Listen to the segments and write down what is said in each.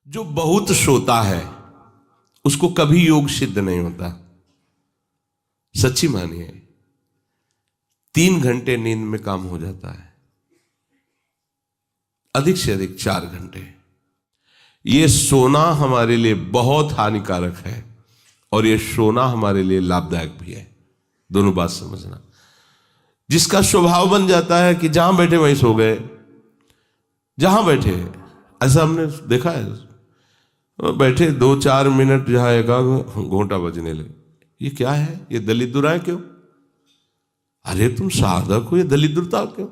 जो बहुत सोता है उसको कभी योग सिद्ध नहीं होता। सच्ची मानिए, 3 घंटे नींद में काम हो जाता है, अधिक से अधिक 4 घंटे। ये सोना हमारे लिए बहुत हानिकारक है और ये सोना हमारे लिए लाभदायक भी है। दोनों बात समझना। जिसका स्वभाव बन जाता है कि जहां बैठे वहीं सो गए, जहां बैठे, ऐसा हमने देखा है, बैठे 2-4 मिनट जहां एकाग्र घोंटा बजने लगे। ये क्या है? ये दलिद्राए क्यों? अरे तुम साधक हो, ये दलिद्रता क्यों?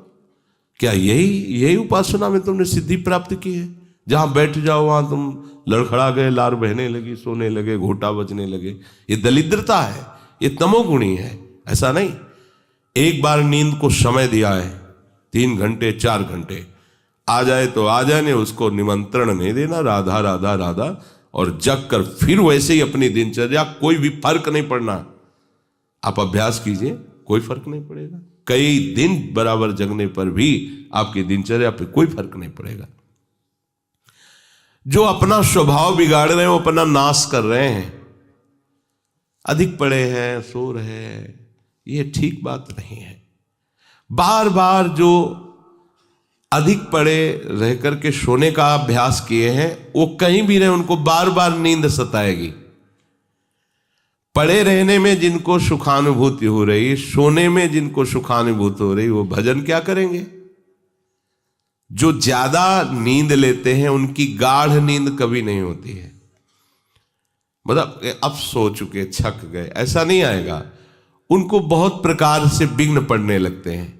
क्या यही उपासना में तुमने सिद्धि प्राप्त की है? जहां बैठ जाओ वहां तुम लड़खड़ा गए, लार बहने लगी, सोने लगे, घोंटा बजने लगे। ये दलिद्रता है, ये तमोगुणी है। ऐसा नहीं। एक बार नींद को समय दिया है, 3 घंटे 4 घंटे, आ जाए तो आ जाने, उसको निमंत्रण नहीं देना, राधा राधा राधा, और जग कर फिर वैसे ही अपनी दिनचर्या, कोई भी फर्क नहीं पड़ना। आप अभ्यास कीजिए, कोई फर्क नहीं पड़ेगा। कई दिन बराबर जगने पर भी आपकी दिनचर्या पे कोई फर्क नहीं पड़ेगा। जो अपना स्वभाव बिगाड़ रहे हैं वो अपना नाश कर रहे हैं। अधिक पड़े हैं, सो रहे हैं, ये ठीक बात नहीं है। बार बार जो अधिक पड़े रह करके सोने का अभ्यास किए हैं, वो कहीं भी रहे उनको बार बार नींद सताएगी। पड़े रहने में जिनको सुखानुभूति हो रही, सोने में जिनको सुखानुभूति हो रही, वो भजन क्या करेंगे? जो ज्यादा नींद लेते हैं उनकी गाढ़ नींद कभी नहीं होती है। मतलब अब सो चुके, थक गए, ऐसा नहीं आएगा। उनको बहुत प्रकार से विघ्न पड़ने लगते हैं,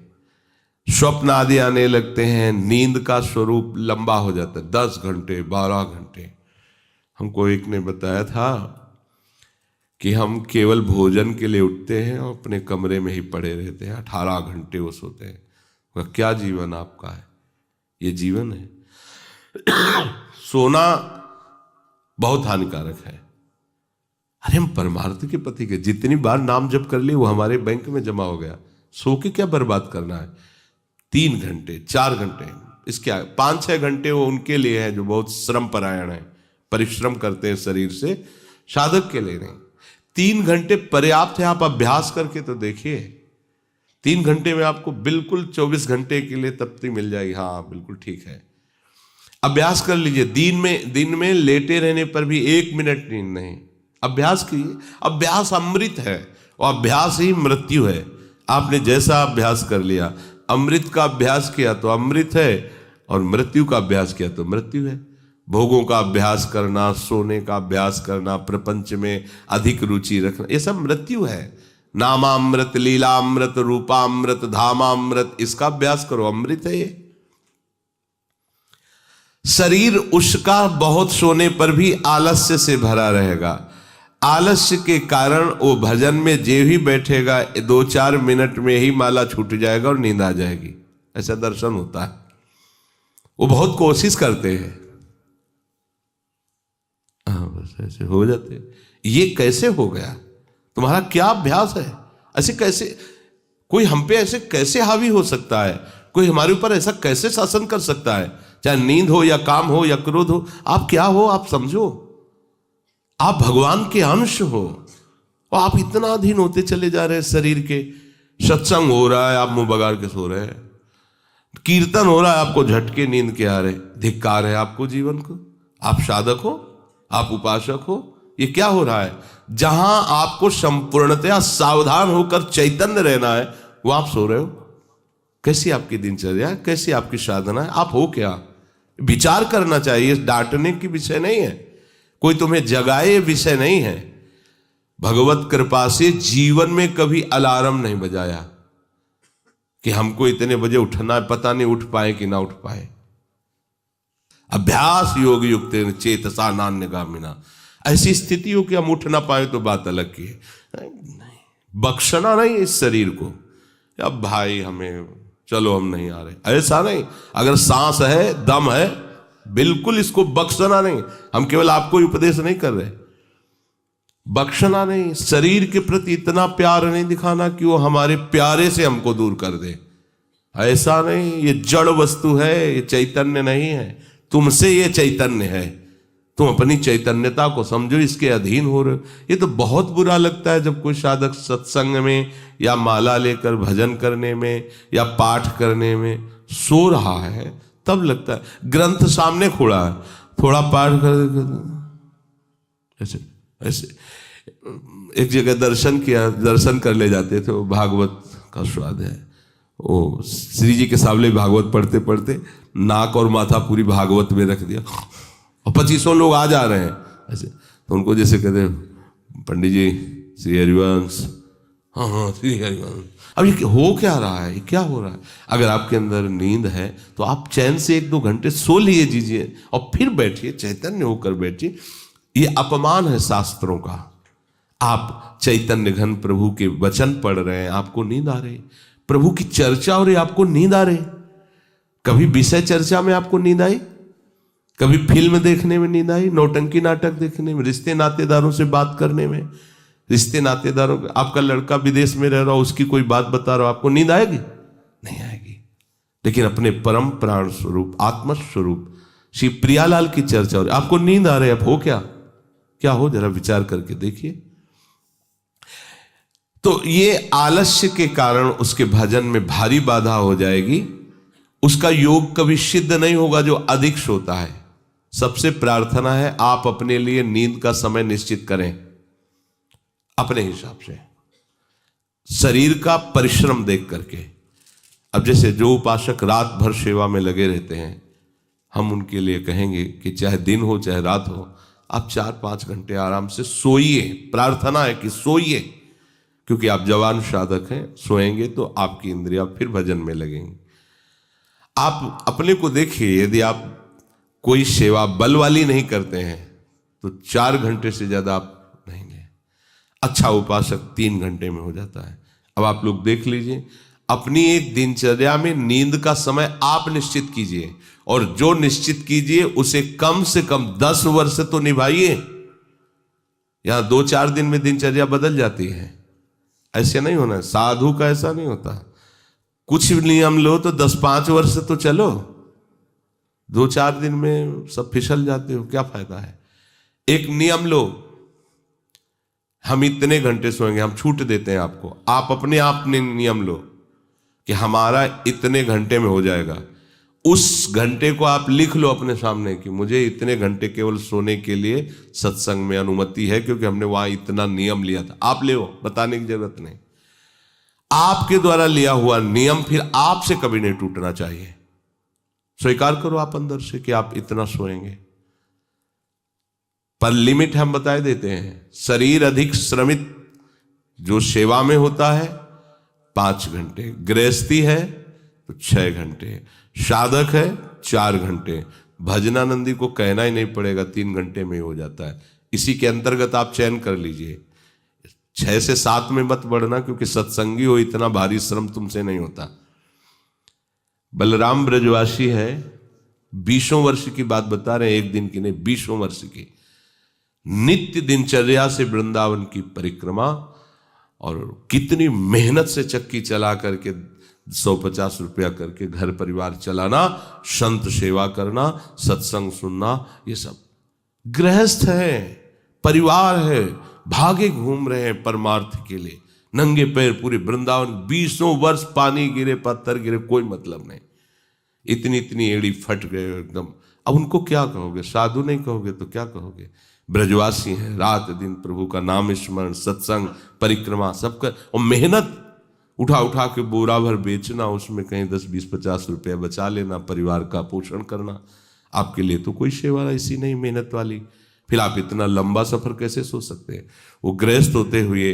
स्वप्न आदि आने लगते हैं, नींद का स्वरूप लंबा हो जाता है, 10 घंटे 12 घंटे। हमको एक ने बताया था कि हम केवल भोजन के लिए उठते हैं और अपने कमरे में ही पड़े रहते हैं, 18 घंटे वो सोते हैं। वह क्या जीवन आपका है? ये जीवन है? सोना बहुत हानिकारक है। अरे हम परमार्थ के पति के, जितनी बार नाम जप कर लिए वो हमारे बैंक में जमा हो गया। सो के क्या बर्बाद करना है? 3 घंटे 4 घंटे, इसके 5-6 घंटे वो उनके लिए है जो बहुत श्रम परायण है, परिश्रम करते हैं शरीर से, साधक के लिए नहीं। 3 घंटे पर्याप्त है। आप अभ्यास करके तो देखिए, 3 घंटे में आपको बिल्कुल 24 घंटे के लिए तृप्ति मिल जाएगी। हाँ बिल्कुल ठीक है, अभ्यास कर लीजिए। दिन में लेटे रहने पर भी 1 मिनट नींद नहीं। अभ्यास कीजिए। अभ्यास अमृत है और अभ्यास ही मृत्यु है। आपने जैसा अभ्यास कर लिया, अमृत का अभ्यास किया तो अमृत है, और मृत्यु का अभ्यास किया तो मृत्यु है। भोगों का अभ्यास करना, सोने का अभ्यास करना, प्रपंच में अधिक रुचि रखना, ये सब मृत्यु है। नामामृत, लीलामृत, रूपामृत, धामामृत, इसका अभ्यास करो, अमृत है ये। शरीर उसका बहुत सोने पर भी आलस्य से भरा रहेगा। आलस्य के कारण वो भजन में जे भी बैठेगा 2-4 मिनट में ही माला छूट जाएगा और नींद आ जाएगी। ऐसा दर्शन होता है। वो बहुत कोशिश करते हैं, बस ऐसे हो जाते। ये कैसे हो गया? तुम्हारा क्या अभ्यास है? ऐसे कैसे कोई हम पे ऐसे कैसे हावी हो सकता है? कोई हमारे ऊपर ऐसा कैसे शासन कर सकता है? चाहे नींद हो या काम हो या क्रोध हो, आप क्या हो आप समझो। आप भगवान के अंश हो और आप इतना अधीन होते चले जा रहे हैं शरीर के। सत्संग हो रहा है, आप मुंह बगाड़ के सो रहे हैं। कीर्तन हो रहा है, आपको झटके नींद के आ रहे। धिक्कार है आपको जीवन को। आप साधक हो, आप उपासक हो, ये क्या हो रहा है? जहां आपको संपूर्णतया सावधान होकर चैतन्य रहना है, वो आप सो रहे हो। कैसी आपकी दिनचर्या, कैसी आपकी साधना है? आप हो क्या? विचार करना चाहिए। डांटने की विषय नहीं है, कोई तुम्हें जगाए विषय नहीं है। भगवत कृपा से जीवन में कभी अलार्म नहीं बजाया कि हमको इतने बजे उठना है, पता नहीं उठ पाए कि ना उठ पाए। अभ्यास योग युक्त चेतसा नान्यगामिना, ऐसी स्थिति हो कि हम उठ ना पाए तो बात अलग की है। नहीं, बख्शना नहीं इस शरीर को, अब भाई हमें चलो हम नहीं आ रहे, ऐसा नहीं। अगर सांस है, दम है, बिल्कुल इसको बख्शना नहीं। हम केवल आपको उपदेश नहीं कर रहे, बख्शना नहीं। शरीर के प्रति इतना प्यार नहीं दिखाना कि वो हमारे प्यारे से हमको दूर कर दे, ऐसा नहीं। ये जड़ वस्तु है, ये चैतन्य नहीं है। तुमसे ये चैतन्य है, तुम अपनी चैतन्यता को समझो, इसके अधीन हो रहे हो। ये तो बहुत बुरा लगता है जब कोई साधक सत्संग में या माला लेकर भजन करने में या पाठ करने में सो रहा है, तब लगता है। ग्रंथ सामने खोड़ा है, थोड़ा पाठ कर ऐसे ऐसे। एक जगह दर्शन कर ले जाते थे, वो भागवत का स्वाद है। वो श्री जी के सामने भागवत पढ़ते पढ़ते नाक और माथा पूरी भागवत में रख दिया, और 2500 लोग आ जा रहे हैं ऐसे। तो उनको जैसे कहते हैं, पंडित जी श्री हरिवंश, हाँ हाँ श्री हरिवंश। अब ये हो क्या रहा है, ये क्या हो रहा है? अगर आपके अंदर नींद है तो आप चैन से 1-2 घंटे सो लिए दीजिए और फिर बैठिए, चैतन्य होकर बैठिए। ये अपमान है शास्त्रों का। आप चैतन्य घन प्रभु के वचन पढ़ रहे हैं, आपको नींद आ रही, प्रभु की चर्चा हो रही, आपको नींद आ रही। कभी विषय चर्चा में आपको नींद आई? कभी फिल्म देखने में नींद आई? नौटंकी नाटक देखने में, रिश्ते नातेदारों से बात करने में, रिश्ते नातेदारों, आपका लड़का विदेश में रह रहा हो, उसकी कोई बात बता रहा हो, आपको नींद आएगी? नहीं आएगी। लेकिन अपने परम प्राण स्वरूप आत्म स्वरूप श्री प्रियालाल की चर्चा हो रही, आपको नींद आ रही है। अब हो क्या हो, जरा विचार करके देखिए। तो ये आलस्य के कारण उसके भजन में भारी बाधा हो जाएगी। उसका योग कभी सिद्ध नहीं होगा जो अधिक सोता है। सबसे प्रार्थना है, आप अपने लिए नींद का समय निश्चित करें अपने हिसाब से, शरीर का परिश्रम देख करके। अब जैसे जो उपासक रात भर सेवा में लगे रहते हैं, हम उनके लिए कहेंगे कि चाहे दिन हो चाहे रात हो, आप 4-5 घंटे आराम से सोइए। प्रार्थना है कि सोइए, क्योंकि आप जवान साधक हैं। सोएंगे तो आपकी इंद्रियां फिर भजन में लगेंगी। आप अपने को देखिए, यदि आप कोई सेवा बल वाली नहीं करते हैं तो 4 घंटे से ज्यादा आप रहेंगे। अच्छा उपासक 3 घंटे में हो जाता है। अब आप लोग देख लीजिए, अपनी एक दिनचर्या में नींद का समय आप निश्चित कीजिए, और जो निश्चित कीजिए उसे कम से कम 10 वर्ष तो निभाइए। यहां 2-4 दिन में दिनचर्या बदल जाती है, ऐसे नहीं होना। साधु का ऐसा नहीं होता। कुछ नियम लो तो 10-5 वर्ष तो चलो, 2-4 दिन में सब फिसल जाते हो, क्या फायदा है? एक नियम लो, हम इतने घंटे सोएंगे, हम छूट देते हैं आपको। आप अपने आप ने नियम लो कि हमारा इतने घंटे में हो जाएगा। उस घंटे को आप लिख लो अपने सामने कि मुझे इतने घंटे केवल सोने के लिए सत्संग में अनुमति है, क्योंकि हमने वहां इतना नियम लिया था। आप ले, बताने की जरूरत नहीं। आपके द्वारा लिया हुआ नियम फिर आपसे कभी नहीं टूटना चाहिए। स्वीकार करो आप अंदर से कि आप इतना सोएंगे, पर लिमिट हम बता देते हैं। शरीर अधिक श्रमित जो सेवा में होता है 5 घंटे, गृहस्थी है तो 6 घंटे, साधक है 4 घंटे। भजनानंदी को कहना ही नहीं पड़ेगा, 3 घंटे में हो जाता है। इसी के अंतर्गत आप चयन कर लीजिए। 6 से 7 में मत बढ़ना, क्योंकि सत्संगी हो, इतना भारी श्रम तुमसे नहीं होता। बलराम ब्रजवासी है, 20 वर्ष की बात बता रहे हैं, एक दिन की नहीं, 20 वर्ष की नित्य दिनचर्या से वृंदावन की परिक्रमा, और कितनी मेहनत से चक्की चला करके 150 रुपया करके घर परिवार चलाना, संत सेवा करना, सत्संग सुनना, ये सब गृहस्थ है, परिवार है, भागे घूम रहे हैं परमार्थ के लिए, नंगे पैर पूरे वृंदावन। 20 वर्ष पानी गिरे, पत्थर गिरे, कोई मतलब नहीं। इतनी इतनी एड़ी फट गए एकदम। अब उनको क्या कहोगे? साधु नहीं कहोगे तो क्या कहोगे? ब्रजवासी हैं, रात दिन प्रभु का नाम स्मरण, सत्संग, परिक्रमा सब कर, और मेहनत उठा उठा के बोरा भर बेचना, उसमें कहीं 10-20-50 रुपया बचा लेना, परिवार का पोषण करना। आपके लिए तो कोई सेवा ऐसी नहीं मेहनत वाली, फिर आप इतना लंबा सफर कैसे सोच सकते हैं? वो गृहस्थ होते हुए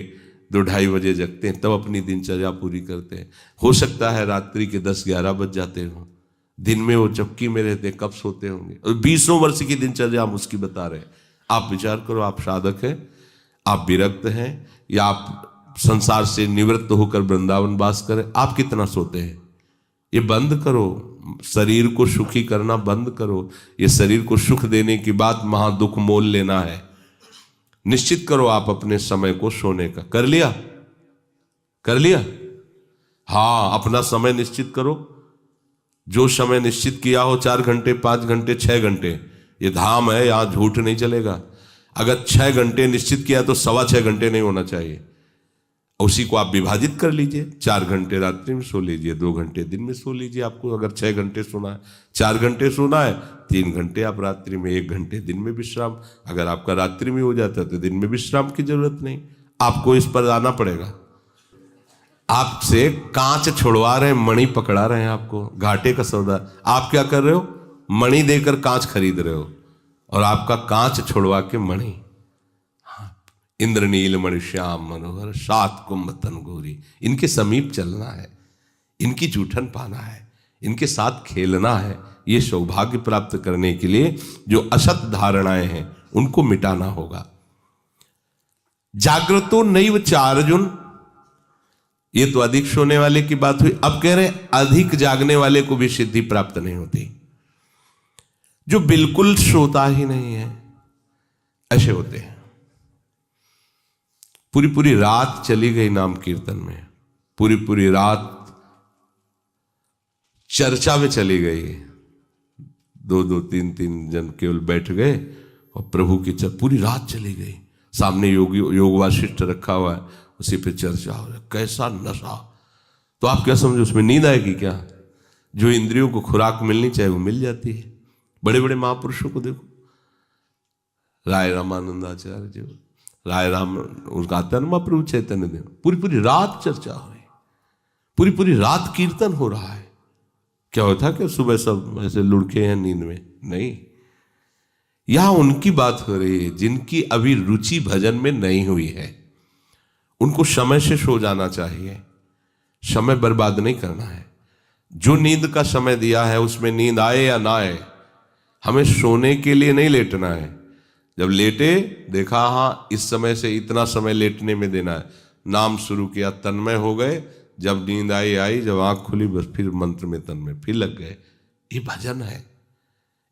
2-2:30 बजे जगते हैं, तब अपनी दिनचर्या पूरी करते हैं। हो सकता है रात्रि के 10-11 बज जाते हो, दिन में वो चक्की में रहते, कब सोते होंगे? और 20 वर्ष की दिनचर्या हम उसकी बता रहे हैं। आप विचार करो, आप साधक हैं, आप विरक्त हैं, या आप संसार से निवृत्त होकर वृंदावन वास करें, आप कितना सोते हैं? ये बंद करो, शरीर को सुखी करना बंद करो। ये शरीर को सुख देने की बात महादुख मोल लेना है। निश्चित करो आप अपने समय को सोने का। कर लिया? हाँ, अपना समय निश्चित करो। जो समय निश्चित किया हो, 4 घंटे, 5 घंटे, 6 घंटे, ये धाम है, यहां झूठ नहीं चलेगा। अगर 6 घंटे निश्चित किया तो 6.25 घंटे नहीं होना चाहिए। उसी को आप विभाजित कर लीजिए, 4 घंटे रात्रि में सो लीजिए, 2 घंटे दिन में सो लीजिए। आपको अगर 6 घंटे सोना है, 4 घंटे सोना है, 3 घंटे आप रात्रि में, 1 घंटे दिन में विश्राम। अगर आपका रात्रि में हो जाता है तो दिन में विश्राम की जरूरत नहीं। आपको इस पर आना पड़ेगा। आपसे कांच छुड़वा रहे हैं, मणि पकड़ा रहे हैं आपको, घाटे का सौदा। आप क्या कर रहे हो? मणि देकर कांच खरीद रहे हो, और आपका कांच छुड़वा के मणि। इंद्रनील मणि श्याम मनोहर 7 कुंभ तन गोरी, इनके समीप चलना है, इनकी जूठन पाना है, इनके साथ खेलना है। ये सौभाग्य प्राप्त करने के लिए जो असत धारणाएं हैं उनको मिटाना होगा। जागृतो नैव चार्जुन, ये तो अधिक सोने वाले की बात हुई। अब कह रहे हैं अधिक जागने वाले को भी सिद्धि प्राप्त नहीं होती। जो बिल्कुल सोता ही नहीं है, ऐसे होते हैं। पूरी पूरी रात चली गई नाम कीर्तन में, पूरी पूरी रात चर्चा में चली गई, 2-2, 3-3 जन केवल बैठ गए और प्रभु की पूरी रात चली गई। सामने योग वाशिष्ठ रखा हुआ है, उसी पे चर्चा हो रहा है। कैसा नशा! तो आप क्या समझो, उसमें नींद आएगी क्या? जो इंद्रियों को खुराक मिलनी चाहिए वो मिल जाती है। बड़े बड़े महापुरुषों को देखो, राय रामानंदाचार्य जी, राय राम, उनका आता है ना महाप्रभु चैतन्य देव, पूरी पूरी रात चर्चा हो रही, पूरी पूरी रात कीर्तन हो रहा है। क्या होता कि सुबह सब ऐसे लुढ़के हैं नींद में? नहीं, यहां उनकी बात हो रही है जिनकी अभी रुचि भजन में नहीं हुई है। उनको समय से सो जाना चाहिए, समय बर्बाद नहीं करना है। जो नींद का समय दिया है उसमें नींद आए या ना आए, हमें सोने के लिए नहीं लेटना है। जब लेटे, देखा हाँ इस समय से इतना समय लेटने में देना है, नाम शुरू किया, तन्मय हो गए। जब नींद आई, जब आंख खुली बस फिर मंत्र में तन्मय फिर लग गए। ये भजन है,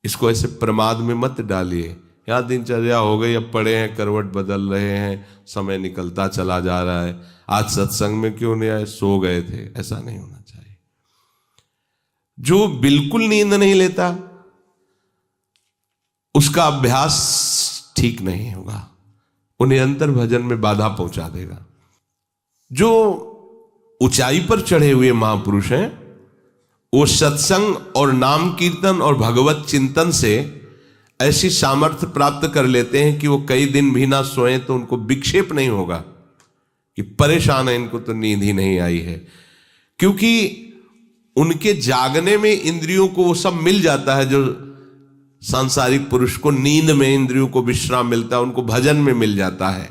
इसको ऐसे प्रमाद में मत डालिए। यहाँ दिनचर्या हो गई, अब पड़े हैं, करवट बदल रहे हैं, समय निकलता चला जा रहा है, आज सत्संग में क्यों नहीं आए, सो गए थे, ऐसा नहीं होना चाहिए। जो बिल्कुल नींद नहीं लेता उसका अभ्यास ठीक नहीं होगा, वो निरंतर भजन में बाधा पहुंचा देगा। जो ऊंचाई पर चढ़े हुए महापुरुष हैं वो सत्संग और नाम कीर्तन और भगवत चिंतन से ऐसी सामर्थ्य प्राप्त कर लेते हैं कि वो कई दिन भी ना सोए तो उनको विक्षेप नहीं होगा कि परेशान है, इनको तो नींद ही नहीं आई है। क्योंकि उनके जागने में इंद्रियों को वो सब मिल जाता है जो सांसारिक पुरुष को नींद में इंद्रियों को विश्राम मिलता है, उनको भजन में मिल जाता है।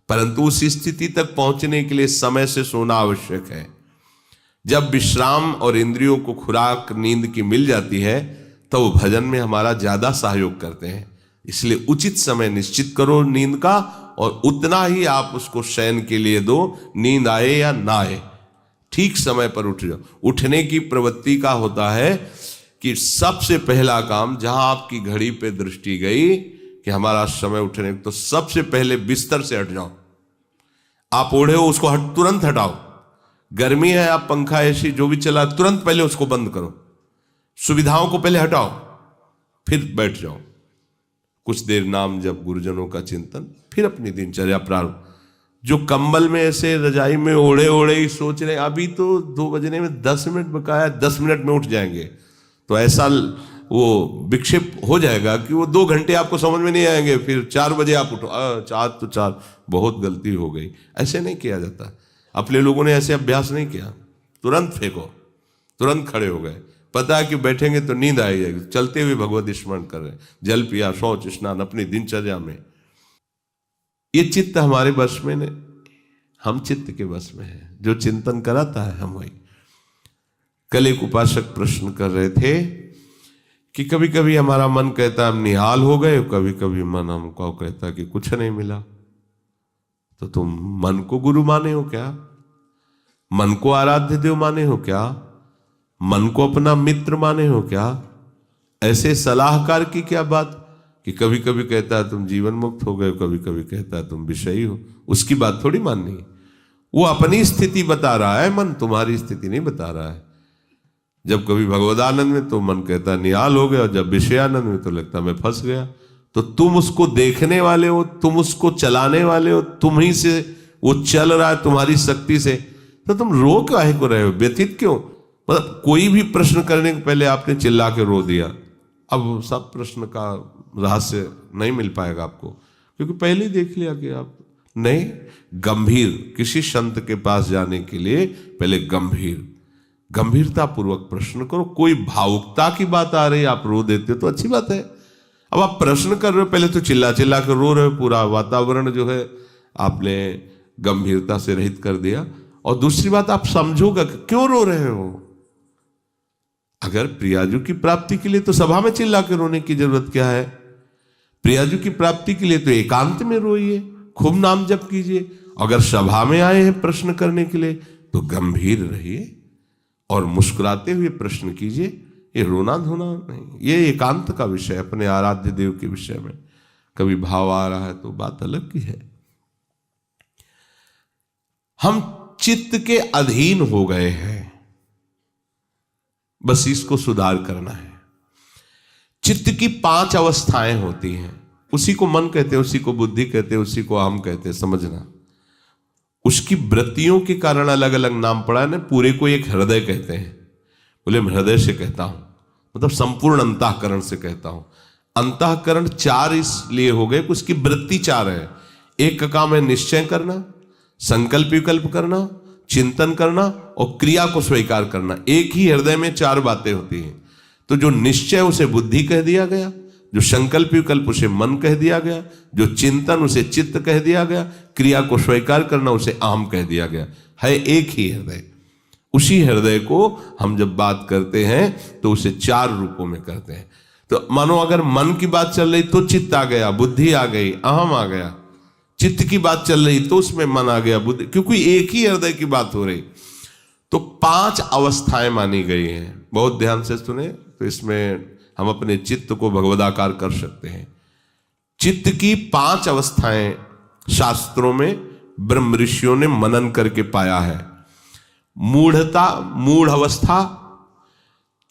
परंतु उस स्थिति तक पहुंचने के लिए समय से सोना आवश्यक है। जब विश्राम और इंद्रियों को खुराक नींद की मिल जाती है तो वो भजन में हमारा ज्यादा सहयोग करते हैं। इसलिए उचित समय निश्चित करो नींद का, और उतना ही आप उसको शयन के लिए दो, नींद आए या ना आए, ठीक समय पर उठ जाओ। उठने की प्रवृत्ति का होता है कि सबसे पहला काम, जहां आपकी घड़ी पे दृष्टि गई कि हमारा समय उठने, तो सबसे पहले बिस्तर से हट जाओ। आप ओढ़े हो उसको तुरंत हटाओ। गर्मी है, आप पंखा एसी जो भी चला, तुरंत पहले उसको बंद करो। सुविधाओं को पहले हटाओ, फिर बैठ जाओ। कुछ देर नाम जप, गुरुजनों का चिंतन, फिर अपनी दिनचर्या प्रारंभ। जो कंबल में ऐसे रजाई में ओढ़े ओढ़े ही सोच रहे अभी तो 2 बजने में 10 मिनट बकाया, 10 मिनट में उठ जाएंगे, तो ऐसा वो विक्षेप हो जाएगा कि वो 2 घंटे आपको समझ में नहीं आएंगे। फिर 4 बजे आप उठो, 4 तो 4, बहुत गलती हो गई। ऐसे नहीं किया जाता। अपने लोगों ने ऐसे अभ्यास नहीं किया, तुरंत फेंको, तुरंत खड़े हो गए। पता है कि बैठेंगे तो नींद आई जाएगी, चलते हुए भगवत स्मरण कर रहे हैं, जल पिया, शौच स्नान अपनी दिनचर्या में। ये चित्त हमारे वश में नहीं, हम चित्त के वश में है। जो चिंतन कराता है हम वही। कल एक उपासक प्रश्न कर रहे थे कि कभी कभी हमारा मन कहता है हम निहाल हो गए, कभी कभी मन हमको कहता कि कुछ नहीं मिला। तो तुम मन को गुरु माने हो क्या? मन को आराध्य देव माने हो क्या? मन को अपना मित्र माने हो क्या? ऐसे सलाहकार की क्या बात कि कभी कभी कहता है तुम जीवन मुक्त हो गए, कभी कभी कहता है तुम विषयी हो। उसकी बात थोड़ी माननी। वो अपनी स्थिति बता रहा है, मन तुम्हारी स्थिति नहीं बता रहा है। जब कभी भगवदानंद में तो मन कहता निहाल हो गया, और जब विषयानंद में तो लगता मैं फंस गया। तो तुम उसको देखने वाले हो, तुम उसको चलाने वाले हो, तुम ही से वो चल रहा है तुम्हारी शक्ति से, तो तुम रो काहे को रहे हो, व्यथित क्यों? मतलब कोई भी प्रश्न करने के पहले आपने चिल्ला के रो दिया, अब सब प्रश्न का रहस्य नहीं मिल पाएगा आपको, क्योंकि पहले ही देख लिया कि आप नहीं। गंभीर, किसी संत के पास जाने के लिए पहले गंभीरता पूर्वक प्रश्न करो। कोई भावुकता की बात आ रही है, आप रो देते हो तो अच्छी बात है। अब आप प्रश्न कर रहे हो, पहले तो चिल्ला चिल्ला कर रो रहे हो, पूरा वातावरण जो है आपने गंभीरता से रहित कर दिया। और दूसरी बात, आप समझोगा कि क्यों रो रहे हो। अगर प्रियाजू की प्राप्ति के लिए तो सभा में चिल्ला के रोने की जरूरत क्या है? प्रियाजू की प्राप्ति के लिए तो एकांत में रोइए, खूब नाम जप कीजिए। अगर सभा में आए हैं प्रश्न करने के लिए तो गंभीर रहिए और मुस्कुराते हुए प्रश्न कीजिए। ये रोना धोना नहीं, ये एकांत का विषय, अपने आराध्य देव के विषय में कभी भाव आ रहा है तो बात अलग की है। हम चित्त के अधीन हो गए हैं, बस इसको सुधार करना है। चित्त की 5 अवस्थाएं होती हैं, उसी को मन कहते हैं, उसी को बुद्धि कहते हैं, उसी को अहम कहते हैं, समझना। उसकी वृत्तियों के कारण अलग अलग नाम पड़ा है ना। पूरे को एक हृदय कहते हैं, बोले मैं हृदय से कहता हूं, मतलब संपूर्ण अंतःकरण से कहता हूं। अंतःकरण 4 इसलिए हो गए कि उसकी वृत्ति 4 है। एक का काम है निश्चय करना, संकल्प विकल्प करना, चिंतन करना और क्रिया को स्वीकार करना। एक ही हृदय में 4 बातें होती हैं। तो जो निश्चय उसे बुद्धि कह दिया गया, जो संकल्प विकल्प उसे मन कह दिया गया, जो चिंतन उसे चित्त कह दिया गया, क्रिया को स्वीकार करना उसे अहम कह दिया गया। है एक ही हृदय। उसी हृदय को हम जब बात करते हैं तो उसे 4 रूपों में करते हैं। तो मानो अगर मन की बात चल रही तो चित्त आ गया, बुद्धि आ गई, अहम आ गया। चित्त की बात चल रही तो उसमें मन आ गया, बुद्धि, क्योंकि एक ही हृदय की बात हो रही। तो 5 अवस्थाएं मानी गई हैं। बहुत ध्यान से सुने तो इसमें हम अपने चित्त को भगवदाकार कर सकते हैं। चित्त की 5 अवस्थाएं शास्त्रों में ब्रह्म ऋषियों ने मनन करके पाया है। मूढ़ता, मूढ़ अवस्था,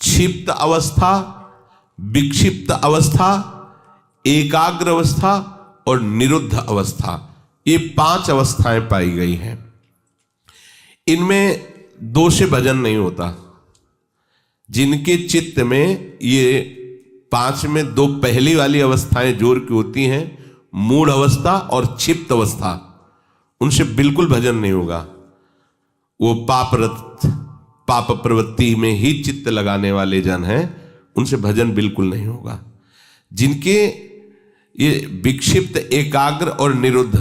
क्षिप्त अवस्था, विक्षिप्त अवस्था, एकाग्र अवस्था और निरुद्ध अवस्था, ये 5 अवस्थाएं पाई गई हैं। इनमें 2 से भजन नहीं होता। जिनके चित्त में ये 5 में 2 पहली वाली अवस्थाएं जोर की होती हैं, मूढ़ अवस्था और क्षिप्त अवस्था, उनसे बिल्कुल भजन नहीं होगा। वो पाप प्रवृत्ति में ही चित्त लगाने वाले जन हैं, उनसे भजन बिल्कुल नहीं होगा। जिनके ये विक्षिप्त, एकाग्र और निरुद्ध